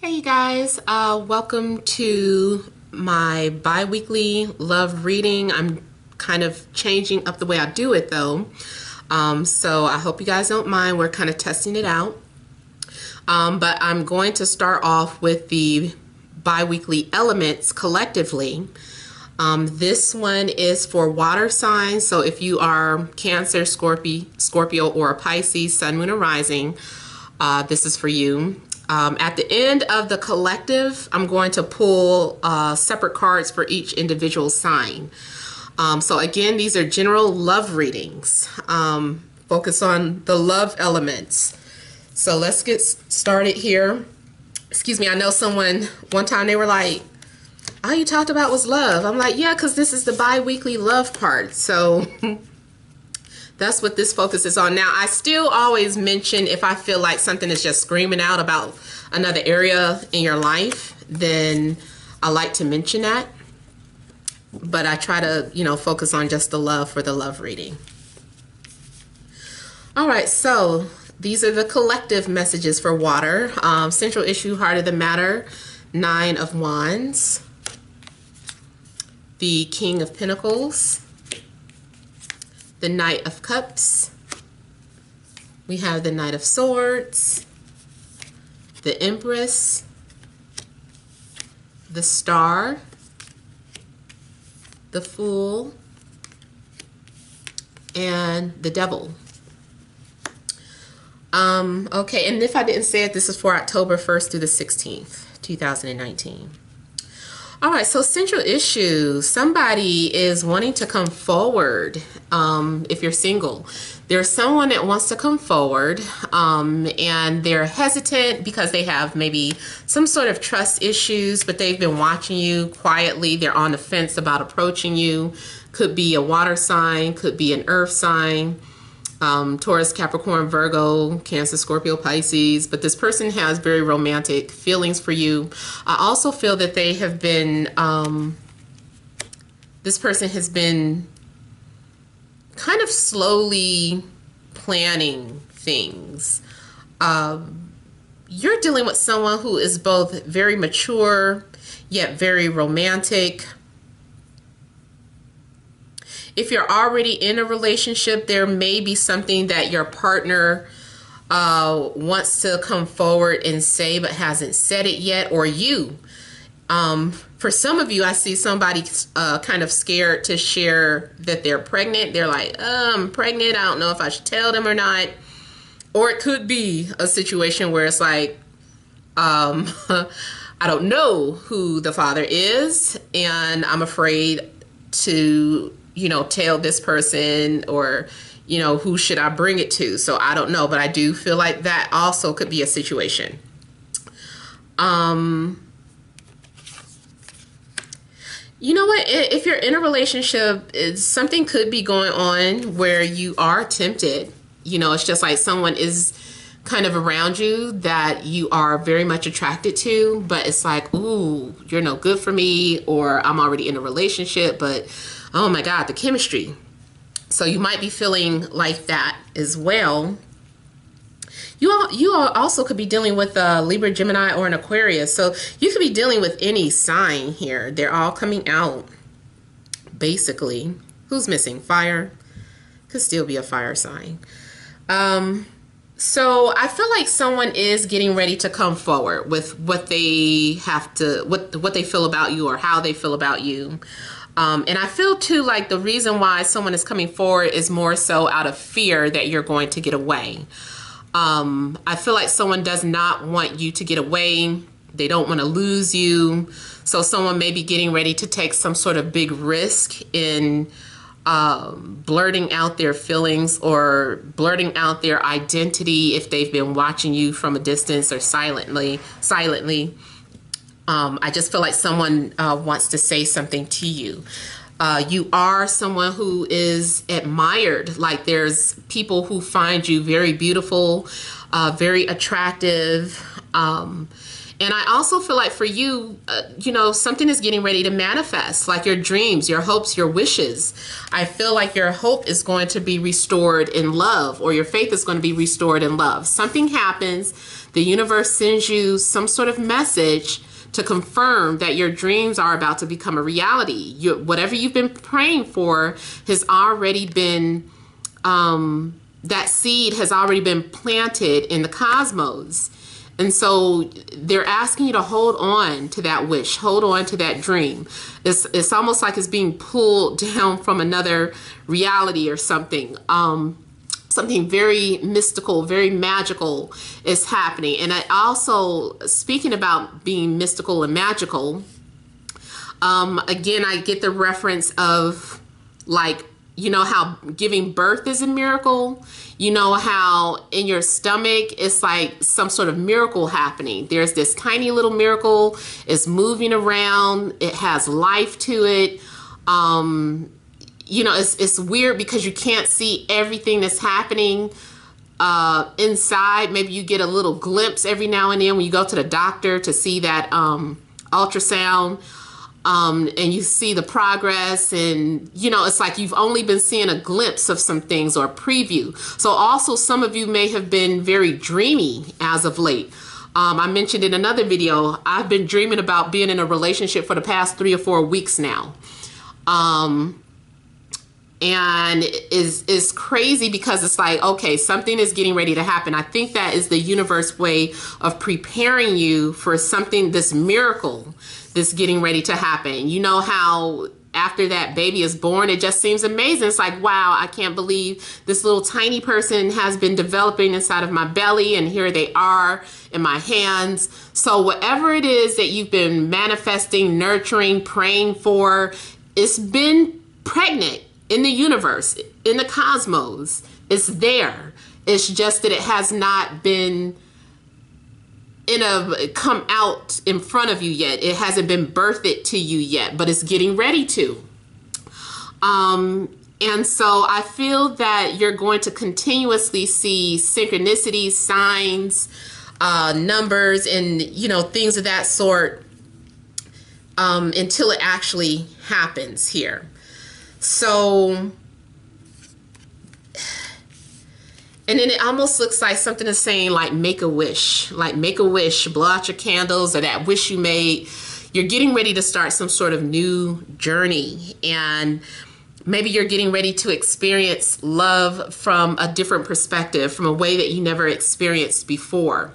Hey you guys, welcome to my bi-weekly love reading. I'm kind of changing up the way I do it though. So I hope you guys don't mind. We're kind of testing it out. But I'm going to start off with the bi-weekly elements collectively. This one is for water signs. So if you are Cancer, Scorpio, or a Pisces, Sun, Moon, or Rising, this is for you. At the end of the collective, I'm going to pull separate cards for each individual sign. So again, these are general love readings. Focus on the love elements. So let's get started here. Excuse me, I know someone, one time they were like, all you talked about was love. I'm like, yeah, because this is the bi-weekly love part. So that's what this focus is on. Now, I still always mention if I feel like something is just screaming out about another area in your life, then I like to mention that. But I try to, focus on just the love for the love reading. All right, so these are the collective messages for water. Central issue, heart of the matter, 9 of Wands. The King of Pentacles. The Knight of Cups. We have the Knight of Swords, the Empress, the Star, the Fool, and the Devil. Okay, and if I didn't say it, this is for October 1st through the 16th, 2019. All right, so central issue. Somebody is wanting to come forward. If you're single, there's someone that wants to come forward and they're hesitant because they have maybe some sort of trust issues, but they've been watching you quietly. They're on the fence about approaching you. Could be a water sign, could be an earth sign. Taurus, Capricorn, Virgo, Cancer, Scorpio, Pisces, but this person has very romantic feelings for you. I also feel that they have been, this person has been kind of slowly planning things. You're dealing with someone who is both very mature, yet very romantic. If you're already in a relationship, there may be something that your partner wants to come forward and say but hasn't said it yet, or you. For some of you, I see somebody kind of scared to share that they're pregnant. They're like, I'm pregnant. I don't know if I should tell them or not. Or it could be a situation where it's like, I don't know who the father is, and I'm afraid to tell this person, or, who should I bring it to? So I don't know, but I do feel like that also could be a situation. You know what? If you're in a relationship, something could be going on where you are tempted. It's just like someone is kind of around you that you are very much attracted to, but it's like, ooh, you're no good for me, or I'm already in a relationship, but oh my God, the chemistry. So you might be feeling like that as well. You also could be dealing with a Libra, Gemini, or an Aquarius. So you could be dealing with any sign here. They're all coming out, basically. Who's missing? Fire. Could still be a fire sign. So I feel like someone is getting ready to come forward with what they have to, what they feel about you, or how they feel about you. And I feel too like the reason why someone is coming forward is more so out of fear that you're going to get away. I feel like someone does not want you to get away. They don't want to lose you. So someone may be getting ready to take some sort of big risk in blurting out their feelings or blurting out their identity if they've been watching you from a distance or silently. I just feel like someone wants to say something to you. You are someone who is admired. Like there's people who find you very beautiful, very attractive. And I also feel like for you, you know, something is getting ready to manifest, like your dreams, your hopes, your wishes. I feel like your hope is going to be restored in love, or your faith is going to be restored in love. Something happens, the universe sends you some sort of message to confirm that your dreams are about to become a reality. Whatever you've been praying for has already been, that seed has already been planted in the cosmos. And so they're asking you to hold on to that wish, hold on to that dream. It's almost like it's being pulled down from another reality or something. Something very mystical, very magical is happening. And I also, speaking about being mystical and magical, again, I get the reference of, like, you know how giving birth is a miracle? You know how in your stomach, it's like some sort of miracle happening. There's this tiny little miracle. It's moving around. It has life to it. You know, it's weird because you can't see everything that's happening inside. Maybe you get a little glimpse every now and then when you go to the doctor to see that ultrasound. And you see the progress, and you know, it's like you've only been seeing a glimpse of some things or a preview. So also some of you may have been very dreamy as of late. I mentioned in another video, I've been dreaming about being in a relationship for the past 3 or 4 weeks now. And is crazy because it's like, okay, something is getting ready to happen. I think that is the universe way of preparing you for something, this miracle that's getting ready to happen. You know how after that baby is born, it just seems amazing. It's like, wow, I can't believe this little tiny person has been developing inside of my belly, and here they are in my hands. So whatever it is that you've been manifesting, nurturing, praying for, it's been pregnant in the universe, in the cosmos. It's there. It's just that it has not been come out in front of you yet. It hasn't been birthed to you yet, but it's getting ready to. And so I feel that you're going to continuously see synchronicities, signs, numbers, and, you know, things of that sort until it actually happens here. So, and then it almost looks like something is saying, like, make a wish, blow out your candles, or that wish you made. You're getting ready to start some sort of new journey, and maybe you're getting ready to experience love from a different perspective, from a way that you never experienced before.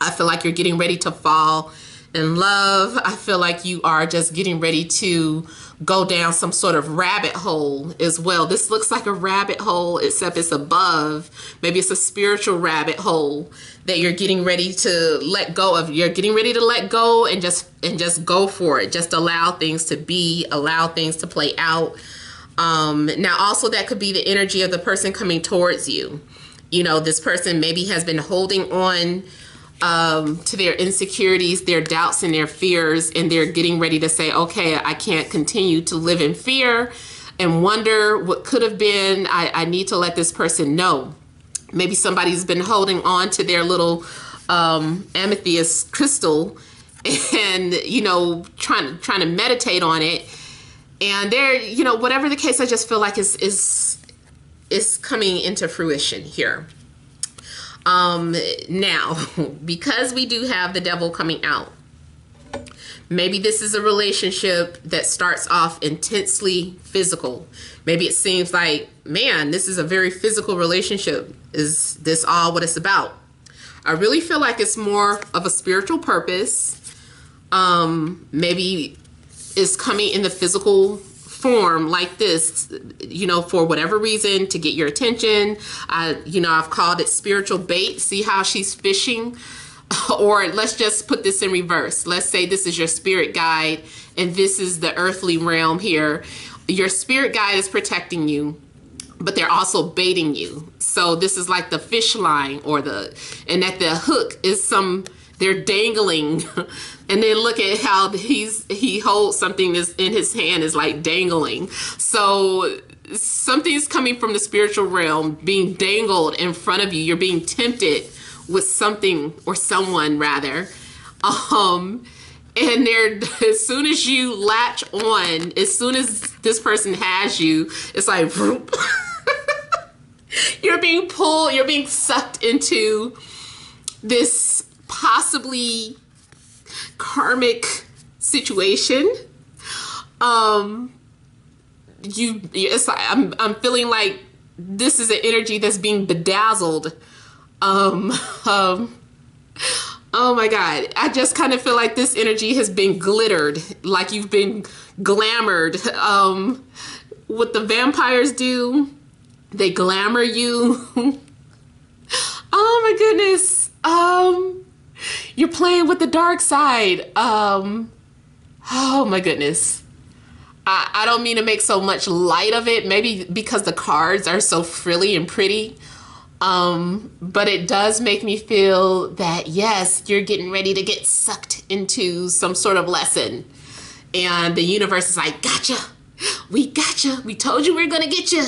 I feel like you're getting ready to fall in love. I feel like you are just getting ready to go down some sort of rabbit hole as well. This looks like a rabbit hole, except it's above. Maybe it's a spiritual rabbit hole that you're getting ready to let go of. You're getting ready to let go and just go for it. Just allow things to be, allow things to play out. Now also that could be the energy of the person coming towards you. You know, this person maybe has been holding on to their insecurities, their doubts, and their fears, and they're getting ready to say, okay, I can't continue to live in fear and wonder what could have been. I need to let this person know. Maybe somebody's been holding on to their little amethyst crystal and, you know, trying to meditate on it, and they're, you know, whatever the case, I just feel like is coming into fruition here. Now, because we do have the devil coming out, maybe this is a relationship that starts off intensely physical. Maybe it seems like, man, this is a very physical relationship. Is this all what it's about? I really feel like it's more of a spiritual purpose. Maybe it's coming in the physical form like this, you know, for whatever reason, to get your attention. You know, I've called it spiritual bait. See how she's fishing? Or let's just put this in reverse. Let's say this is your spirit guide and this is the earthly realm here. Your spirit guide is protecting you, but they're also baiting you. So this is like the fish line, and at the hook is they're dangling. And then look at how he holds something that's in his hand is like dangling. So something's coming from the spiritual realm being dangled in front of you. You're being tempted with something or someone rather. And they're, as soon as you latch on, as soon as this person has you, it's like, you're being pulled, you're being sucked into this possibly karmic situation. It's like, I'm feeling like this is an energy that's being bedazzled. Oh my God. I just kind of feel like this energy has been glittered, like you've been glamored. What the vampires do, they glamour you. Oh my goodness. You're playing with the dark side. Oh my goodness. I don't mean to make so much light of it, maybe because the cards are so frilly and pretty. But it does make me feel that, yes, you're getting ready to get sucked into some sort of lesson. And the universe is like, gotcha. We gotcha. We told you we we're going to get you.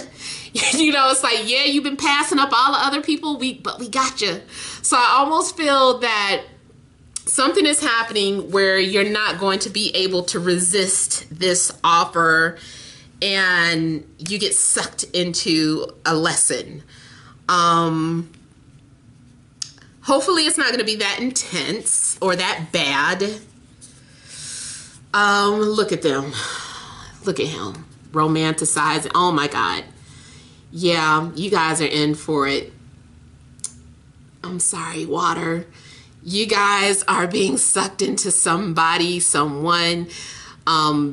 You know, it's like, yeah, you've been passing up all the other people, but we gotcha. So I almost feel that something is happening where you're not going to be able to resist this offer and you get sucked into a lesson. Hopefully it's not going to be that intense or that bad. Look at them. Look at him. Romanticizing. Oh my God. Yeah, you guys are in for it. I'm sorry, water. You guys are being sucked into somebody, someone.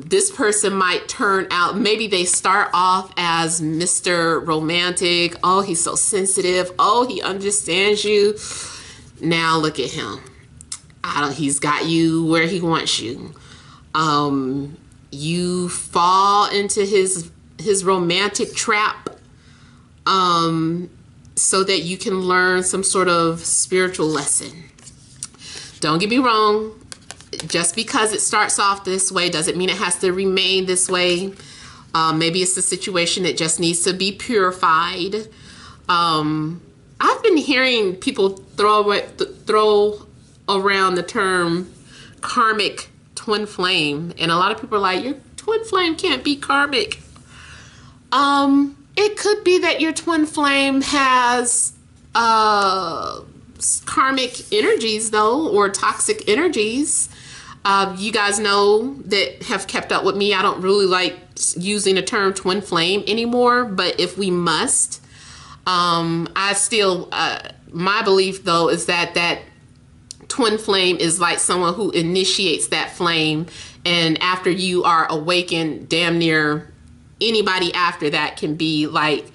This person might turn out, maybe they start off as Mr. Romantic. Oh, he's so sensitive. Oh, he understands you. Now look at him. He's got you where he wants you. You fall into his romantic trap, so that you can learn some sort of spiritual lesson. Don't get me wrong. Just because it starts off this way doesn't mean it has to remain this way. Maybe it's a situation that just needs to be purified. I've been hearing people throw around the term karmic twin flame, and a lot of people are like, your twin flame can't be karmic. It could be that your twin flame has karmic energies though, or toxic energies. You guys know that have kept up with me, I don't really like using the term twin flame anymore, but if we must, I still, my belief though is that twin flame is like someone who initiates that flame, and after you are awakened, damn near anybody after that can be like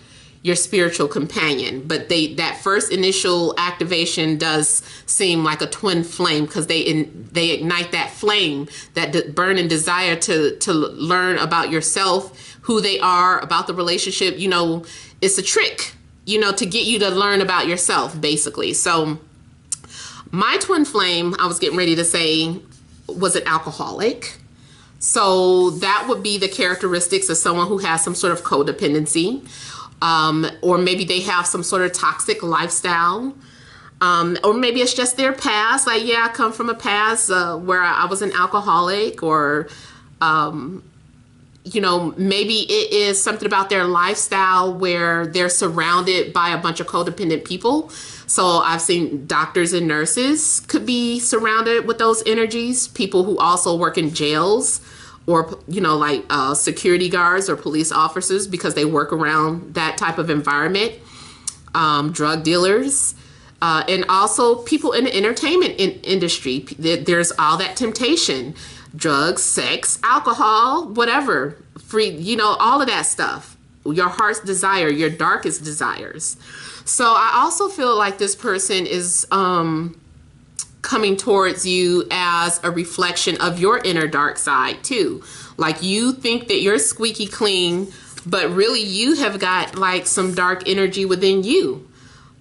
your spiritual companion. But that first initial activation does seem like a twin flame, because they ignite that flame, that burning desire to learn about yourself, who they are, about the relationship. You know, it's a trick, you know, to get you to learn about yourself, basically. So my twin flame, I was getting ready to say, was an alcoholic. So that would be the characteristics of someone who has some sort of codependency. Or maybe they have some sort of toxic lifestyle. Or maybe it's just their past. Like, yeah, I come from a past where I was an alcoholic, or, you know, maybe it is something about their lifestyle where they're surrounded by a bunch of codependent people. So I've seen doctors and nurses could be surrounded with those energies. People who also work in jails, or, you know, like security guards or police officers, because they work around that type of environment. Drug dealers, and also people in the entertainment industry. There's all that temptation, drugs, sex, alcohol, whatever, free, you know, all of that stuff. Your heart's desire, your darkest desires. So I also feel like this person is coming towards you as a reflection of your inner dark side too. Like, you think that you're squeaky clean, but really you have got like some dark energy within you.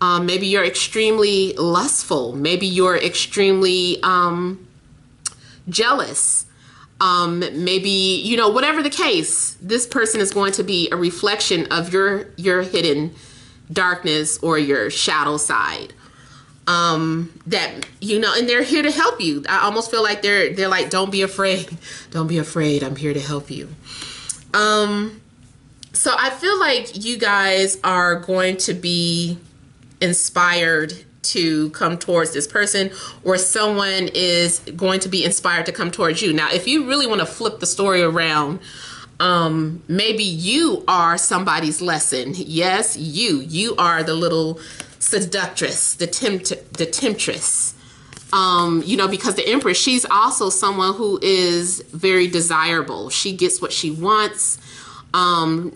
Maybe you're extremely lustful. Maybe you're extremely jealous. Maybe, you know, whatever the case, this person is going to be a reflection of your hidden darkness or your shadow side. that, you know, and they're here to help you. I almost feel like they're like, don't be afraid. Don't be afraid. I'm here to help you. So I feel like you guys are going to be inspired to come towards this person, or someone is going to be inspired to come towards you. Now, if you really want to flip the story around, maybe you are somebody's lesson. Yes, you are the little seductress, the temptress. You know, because the Empress, she's also someone who is very desirable. She gets what she wants.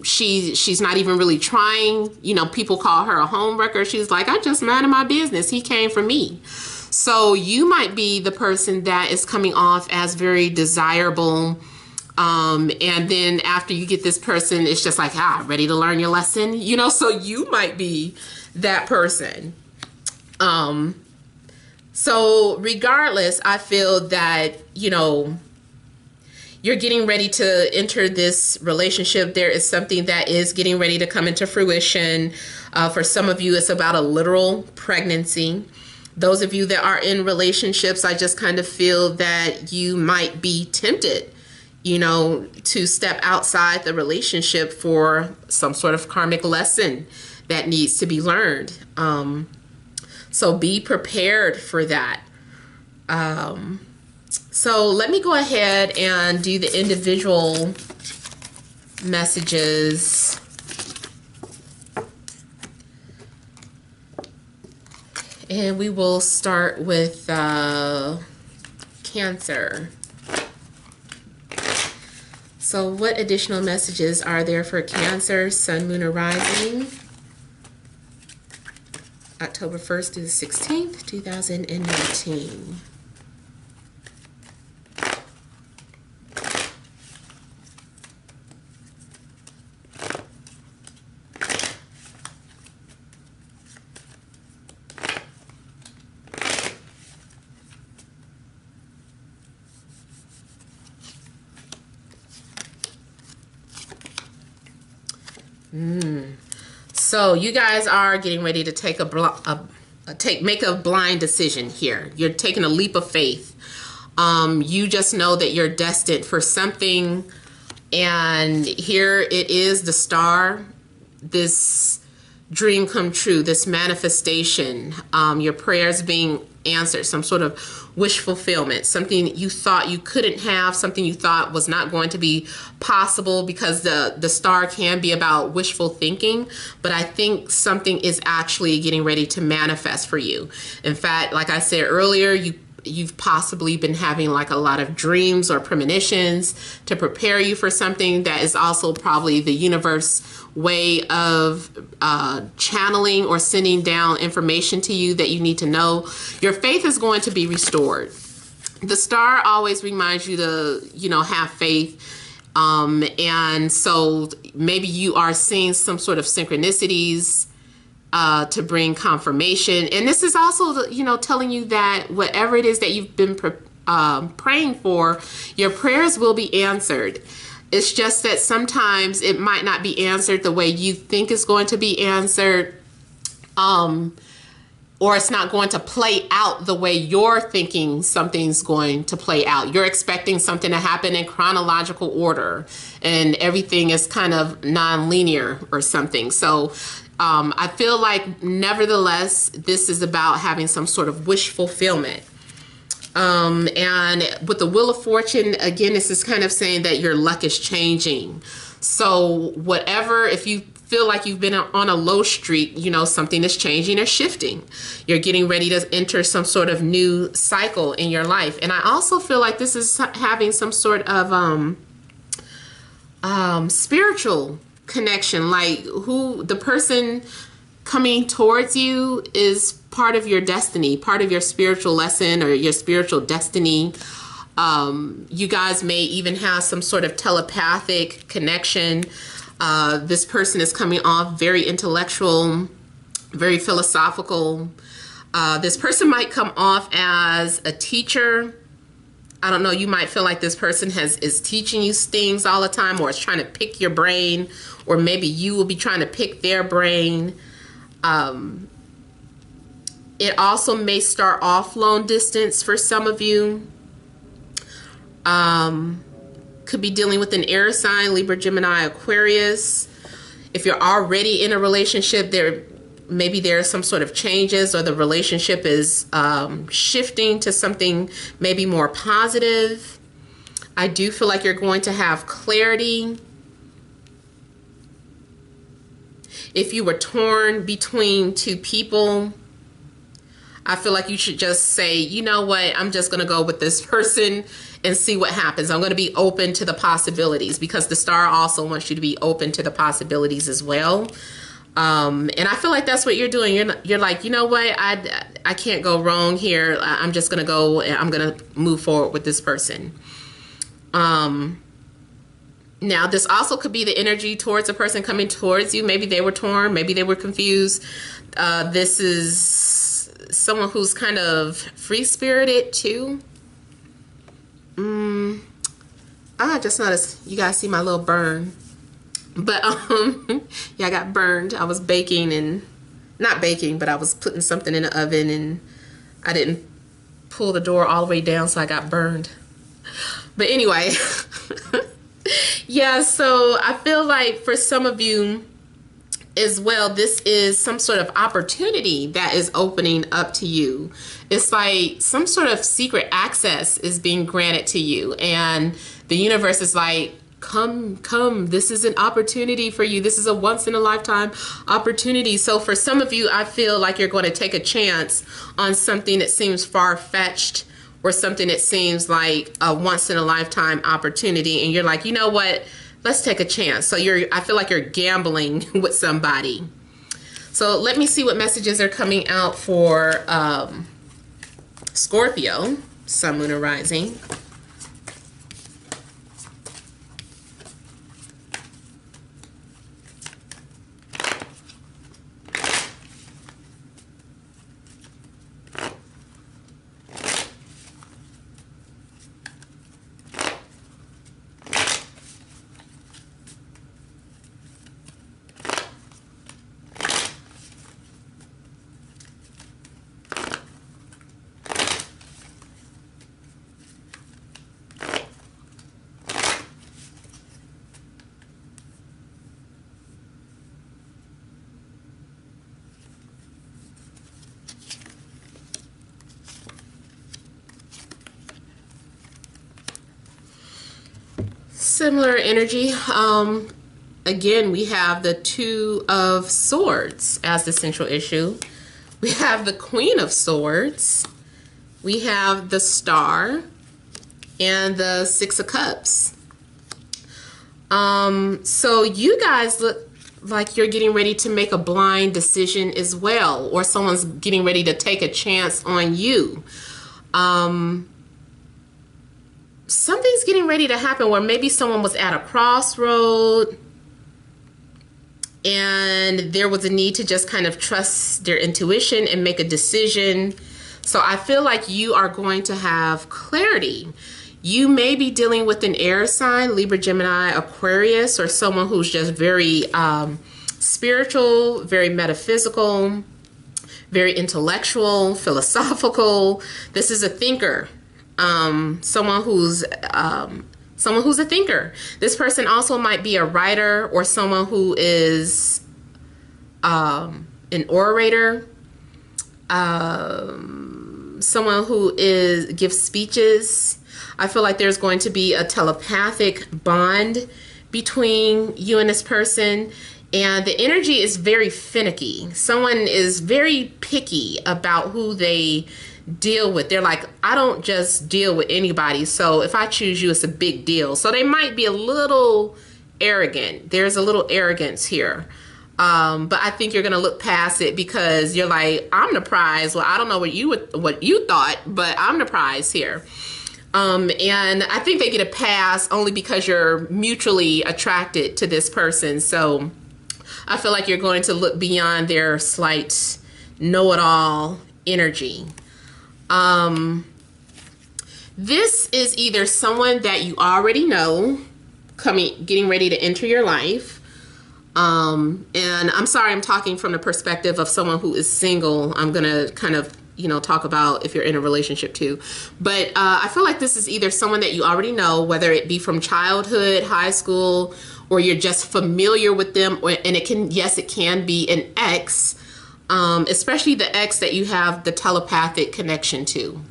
She's not even really trying. You know, people call her a homewrecker. She's like, I just minded my business. He came for me. So you might be the person that is coming off as very desirable. And then after you get this person, it's just like, ready to learn your lesson, you know, so you might be that person. So regardless, I feel that, you know, you're getting ready to enter this relationship. There is something that is getting ready to come into fruition. For some of you, it's about a literal pregnancy. Those of you that are in relationships, I just kind of feel that you might be tempted, you know, to step outside the relationship for some sort of karmic lesson that needs to be learned. So be prepared for that. So let me go ahead and do the individual messages. And we will start with Cancer. So what additional messages are there for Cancer, Sun, Moon, or Rising? October 1st through the 16th, 2019. So you guys are getting ready to take make a blind decision here. You're taking a leap of faith. You just know that you're destined for something, and here it is, the star, this dream come true, this manifestation, your prayers being answered, some sort of wish fulfillment, something you thought you couldn't have, something you thought was not going to be possible, because the star can be about wishful thinking, but I think something is actually getting ready to manifest for you. In fact, like I said earlier, you've possibly been having like a lot of dreams or premonitions to prepare you for something that is also probably the universe way of channeling or sending down information to you that you need to know. Your faith is going to be restored. The star always reminds you to, you know, have faith. And so maybe you are seeing some sort of synchronicities to bring confirmation. And this is also, you know, telling you that whatever it is that you've been praying for, your prayers will be answered. It's just that sometimes it might not be answered the way you think it's going to be answered, or it's not going to play out the way you're thinking something's going to play out. You're expecting something to happen in chronological order, and everything is kind of non-linear or something. So I feel like, nevertheless, this is about having some sort of wish fulfillment. And with the Wheel of Fortune, again, this is kind of saying that your luck is changing. So whatever, if you feel like you've been on a low streak, you know, something is changing or shifting. You're getting ready to enter some sort of new cycle in your life. And I also feel like this is having some sort of spiritual connection, like who the person coming towards you is part of your destiny, part of your spiritual lesson or your spiritual destiny. You guys may even have some sort of telepathic connection. This person is coming off very intellectual, very philosophical. This person might come off as a teacher. I don't know, you might feel like this person is teaching you things all the time, or is trying to pick your brain, or maybe you will be trying to pick their brain. It also may start off long distance for some of you. Could be dealing with an air sign, Libra, Gemini, Aquarius. If you're already in a relationship, maybe there are some sort of changes, or the relationship is shifting to something maybe more positive. I do feel like you're going to have clarity. If you were torn between two people, I feel like you should just say, you know what, I'm just going to go with this person and see what happens. I'm going to be open to the possibilities, because the star also wants you to be open to the possibilities as well. And I feel like that's what you're doing. You're like, you know what, I can't go wrong here. I'm just going to go and I'm going to move forward with this person. Now, this also could be the energy towards a person coming towards you. Maybe they were torn. Maybe they were confused. This is someone who's kind of free-spirited too. Just noticed, you guys see my little burn. But, yeah, I got burned. I was baking and, not baking, but I was putting something in the oven and I didn't pull the door all the way down, so I got burned. But anyway, yeah, so I feel like for some of you as well, this is some sort of opportunity that is opening up to you. It's like some sort of secret access is being granted to you, and the universe is like, come, this is an opportunity for you. This is a once in a lifetime opportunity. So for some of you, I feel like you're going to take a chance on something that seems far-fetched, or something that seems like a once in a lifetime opportunity, and you're like, you know what, let's take a chance. So I feel like you're gambling with somebody. So let me see what messages are coming out for Scorpio, Sun, Moon, or Rising. Similar energy. Again, we have the Two of Swords as the central issue. We have the Queen of Swords. We have the Star and the Six of Cups. So you guys look like you're getting ready to make a blind decision as well, or someone's getting ready to take a chance on you. Something's getting ready to happen where maybe someone was at a crossroad and there was a need to just kind of trust their intuition and make a decision. So I feel like you are going to have clarity. You may be dealing with an air sign, Libra, Gemini, Aquarius, or someone who's just very spiritual, very metaphysical, very intellectual, philosophical. This is a thinker. Someone who's a thinker. This person also might be a writer, or someone who is an orator, someone who gives speeches. I feel like there's going to be a telepathic bond between you and this person, and the energy is very finicky. Someone is very picky about who they deal with. They're like, I don't just deal with anybody, so if I choose you, it's a big deal. So they might be a little arrogant. There's a little arrogance here, but I think you're gonna look past it, because you're like, I'm the prize. Well, I don't know what you thought, but I'm the prize here. And I think they get a pass only because you're mutually attracted to this person. So I feel like you're going to look beyond their slight know-it-all energy. This is either someone that you already know getting ready to enter your life. And I'm sorry, I'm talking from the perspective of someone who is single. I'm going to kind of, you know, talk about if you're in a relationship too. But I feel like this is either someone that you already know, whether it be from childhood, high school, or you're just familiar with them. And it can, yes, it can be an ex, especially the ex that you have the telepathic connection to.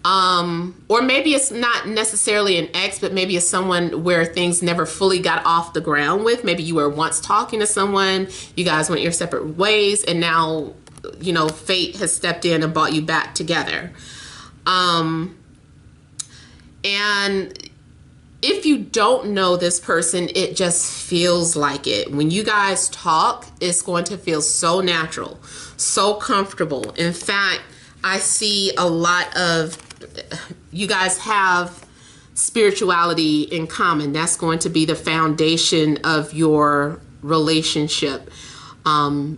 Or maybe it's not necessarily an ex, but maybe it's someone where things never fully got off the ground with. Maybe you were once talking to someone, you guys went your separate ways, and now, you know, fate has stepped in and brought you back together. And if you don't know this person, it just feels like it. When you guys talk, it's going to feel so natural, so comfortable. In fact, I see a lot of you guys have spirituality in common. That's going to be the foundation of your relationship,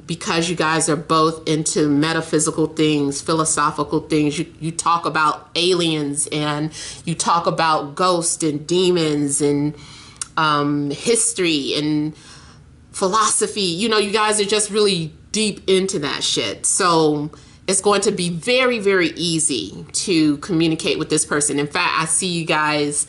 because you guys are both into metaphysical things, philosophical things. You talk about aliens, and you talk about ghosts and demons and history and philosophy. You know, you guys are just really deep into that shit. So it's going to be very, very easy to communicate with this person. In fact, I see you guys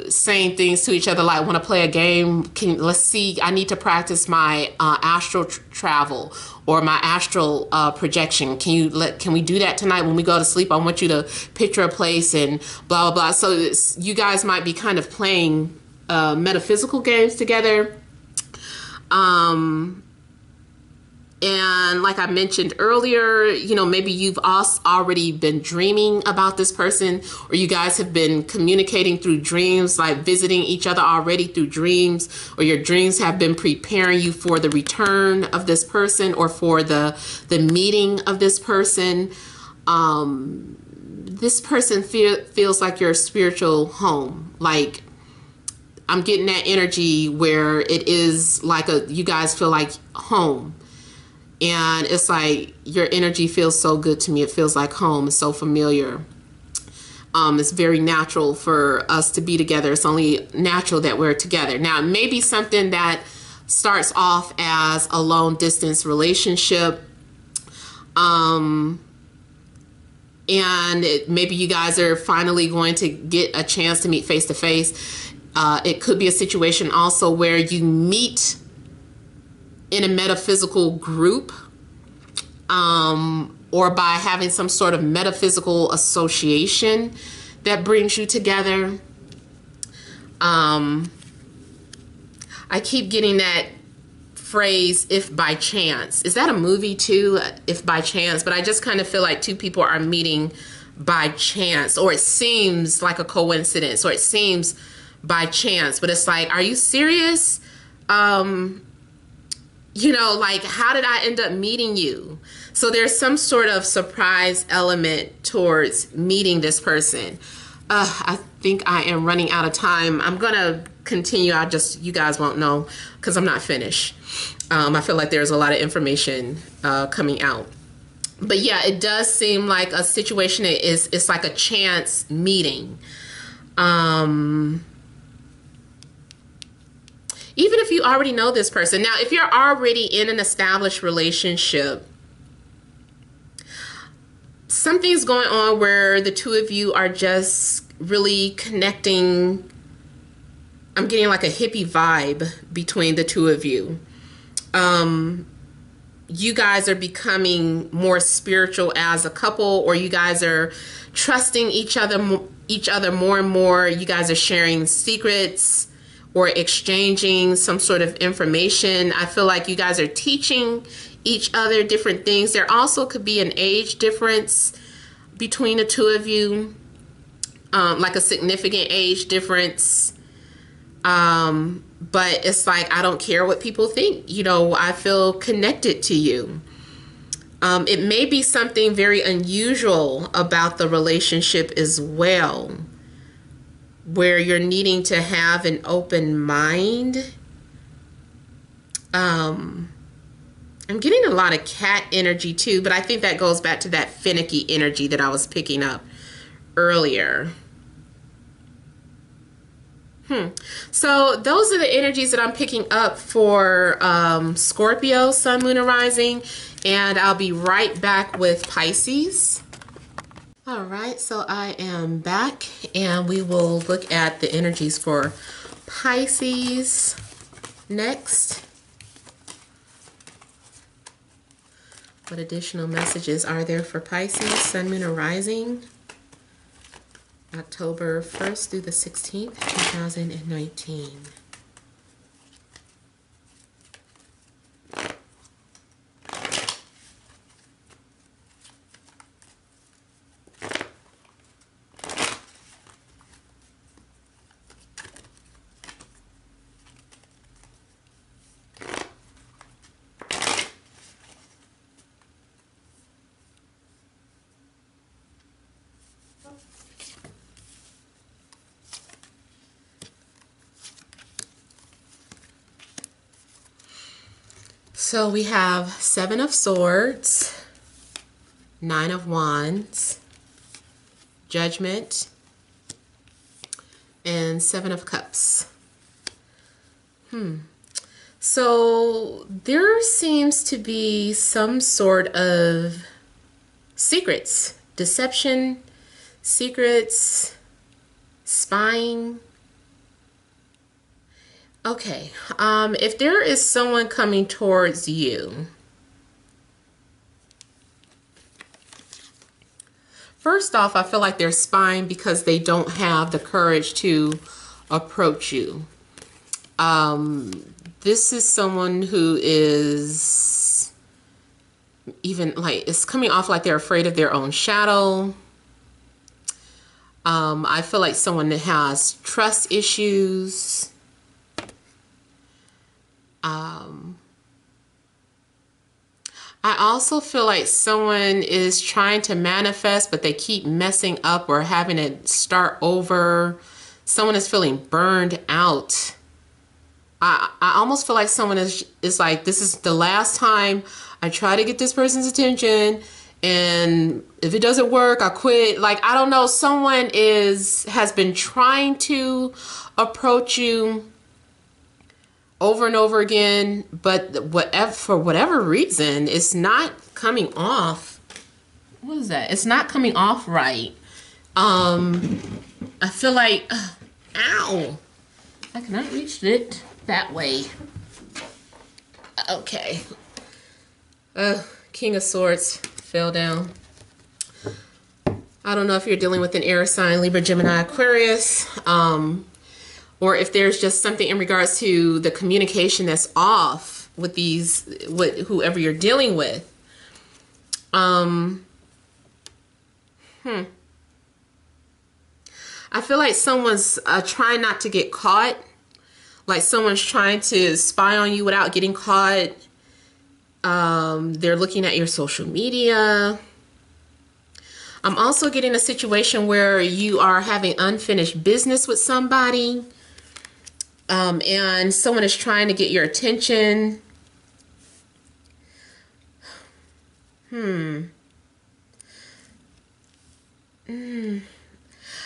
saying things to each other like, want to play a game? Let's see, I need to practice my astral travel or my astral projection. Can we do that tonight when we go to sleep? I want you to picture a place and blah, blah, blah. So you guys might be kind of playing metaphysical games together. And like I mentioned earlier, you know, maybe you've already been dreaming about this person, or you guys have been communicating through dreams, like visiting each other already through dreams, or your dreams have been preparing you for the return of this person or for the meeting of this person. This person feels like your spiritual home. Like, I'm getting that energy where it is like you guys feel like home. And it's like your energy feels so good to me. It feels like home. It's so familiar. It's very natural for us to be together. It's only natural that we're together. Now, it may be something that starts off as a long distance relationship. And maybe you guys are finally going to get a chance to meet face to face. It could be a situation also where you meet in a metaphysical group, or by having some sort of metaphysical association that brings you together. I keep getting that phrase, if by chance. Is that a movie too? If by chance. But I just kind of feel like two people are meeting by chance, or it seems like a coincidence, or it seems by chance. But it's like, are you serious? You know, like, how did I end up meeting you? So there's some sort of surprise element towards meeting this person. I think I am running out of time. I'm going to continue. You guys won't know because I'm not finished. I feel like there's a lot of information coming out. But yeah, it does seem like a situation. It's like a chance meeting. Even if you already know this person. Now, if you're already in an established relationship, something's going on where the two of you are just really connecting. I'm getting like a hippie vibe between the two of you. You guys are becoming more spiritual as a couple, or you guys are trusting each other more and more. You guys are sharing secrets or exchanging some sort of information. I feel like you guys are teaching each other different things. There also could be an age difference between the two of you, like a significant age difference. But it's like, I don't care what people think. You know, I feel connected to you. It may be something very unusual about the relationship as well, where you're needing to have an open mind. I'm getting a lot of cat energy too, but I think that goes back to that finicky energy that I was picking up earlier. So those are the energies that I'm picking up for Scorpio, Sun, Moon, and Rising. And I'll be right back with Pisces. All right, so I am back, and we will look at the energies for Pisces next. What additional messages are there for Pisces, Sun, Moon, and Rising? October 1st through the 16th, 2019. So we have Seven of Swords, Nine of Wands, Judgment, and Seven of Cups. So there seems to be some sort of secrets, deception, secrets, spying. Okay, if there is someone coming towards you, first off, I feel like they're spying because they don't have the courage to approach you. This is someone who is even like, it's coming off like they're afraid of their own shadow. I feel like someone that has trust issues. I also feel like someone is trying to manifest, but they keep messing up or having to start over. Someone is feeling burned out. I almost feel like someone is like, this is the last time I try to get this person's attention, and if it doesn't work, I quit. Like, I don't know, someone has been trying to approach you over and over again, but for whatever reason, it's not coming off. What is that? It's not coming off right. I feel like, ow, I cannot reach it that way. Okay. King of Swords fell down. I don't know if you're dealing with an air sign, Libra, Gemini, Aquarius, or if there's just something in regards to the communication that's off with whoever you're dealing with. I feel like someone's trying not to get caught. Like someone's trying to spy on you without getting caught. They're looking at your social media. I'm also getting a situation where you are having unfinished business with somebody. And someone is trying to get your attention. I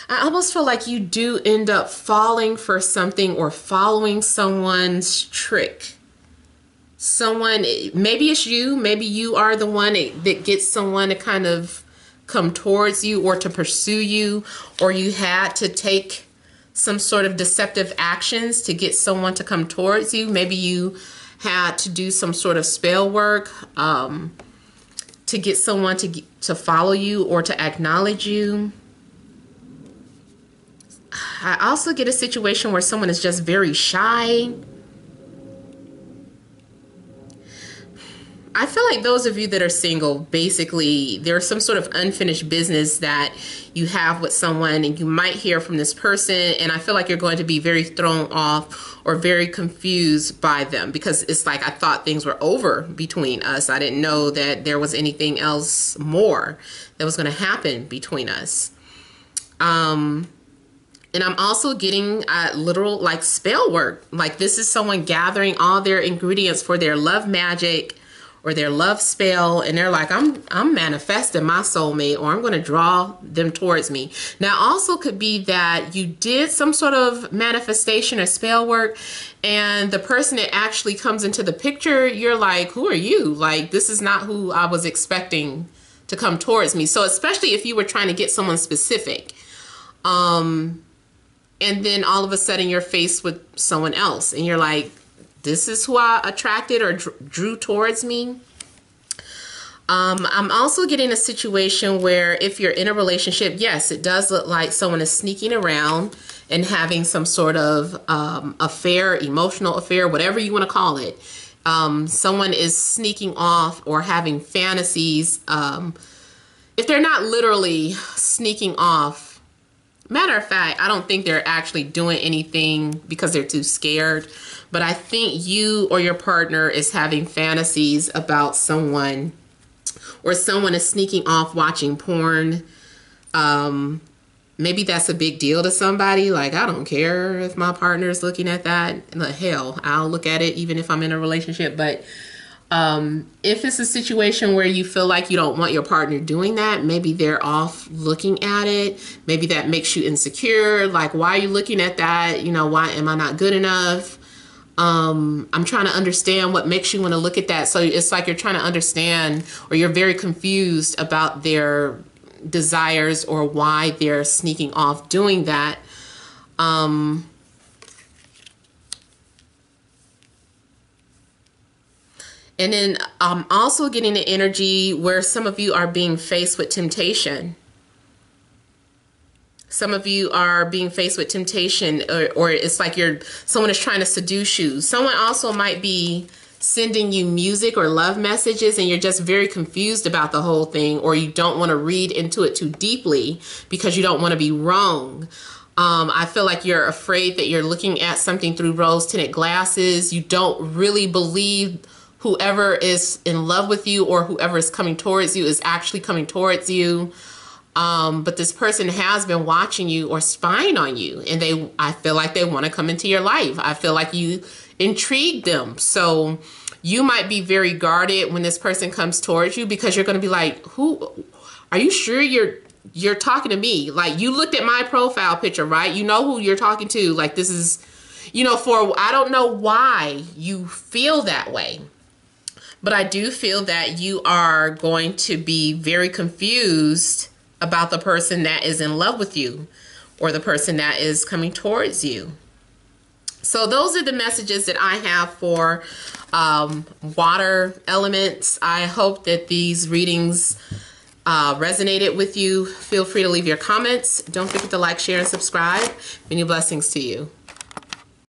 almost feel like you do end up falling for something or following someone's trick. Someone, maybe it's you, maybe you are the one that gets someone to kind of come towards you or to pursue you, or you had to take some sort of deceptive actions to get someone to come towards you. Maybe you had to do some sort of spell work to get someone to follow you or to acknowledge you. I also get a situation where someone is just very shy. I feel like those of you that are single, basically, there's some sort of unfinished business that you have with someone, and you might hear from this person, and I feel like you're going to be very thrown off or very confused by them, because it's like, I thought things were over between us. I didn't know that there was anything else more that was going to happen between us. And I'm also getting literal like spell work. Like this is someone gathering all their ingredients for their love magic or their love spell, and they're like, I'm manifesting my soulmate, or I'm going to draw them towards me. Now, also could be that you did some sort of manifestation or spell work, and the person that actually comes into the picture, you're like, who are you? Like, this is not who I was expecting to come towards me. So especially if you were trying to get someone specific, and then all of a sudden you're faced with someone else, and you're like, this is who I attracted or drew towards me. I'm also getting a situation where if you're in a relationship, yes, it does look like someone is sneaking around and having some sort of affair, emotional affair, whatever you want to call it. Someone is sneaking off or having fantasies. If they're not literally sneaking off, matter of fact, I don't think they're actually doing anything because they're too scared. But I think you or your partner is having fantasies about someone, or someone is sneaking off watching porn. Maybe that's a big deal to somebody. Like, I don't care if my partner is looking at that. Like, hell, I'll look at it even if I'm in a relationship. But if it's a situation where you feel like you don't want your partner doing that, maybe they're off looking at it. Maybe that makes you insecure. Like, why are you looking at that? You know, why am I not good enough? I'm trying to understand what makes you want to look at that. So it's like you're trying to understand, or you're very confused about their desires or why they're sneaking off doing that. And then I'm also getting the energy where some of you are being faced with temptation. Some of you are being faced with temptation, or it's like someone is trying to seduce you. Someone also might be sending you music or love messages, and you're just very confused about the whole thing, or you don't want to read into it too deeply because you don't want to be wrong. I feel like you're afraid that you're looking at something through rose-tinted glasses. You don't really believe whoever is in love with you or whoever is coming towards you is actually coming towards you. But this person has been watching you or spying on you, and I feel like they want to come into your life. I feel like you intrigue them. So you might be very guarded when this person comes towards you, because you're going to be like, who are you sure you're talking to me? Like, you looked at my profile picture, right? You know who you're talking to. Like, this is, you know, I don't know why you feel that way, but I do feel that you are going to be very confused about the person that is in love with you, or the person that is coming towards you. So those are the messages that I have for water elements. I hope that these readings resonated with you. Feel free to leave your comments. Don't forget to like, share, and subscribe. Many blessings to you.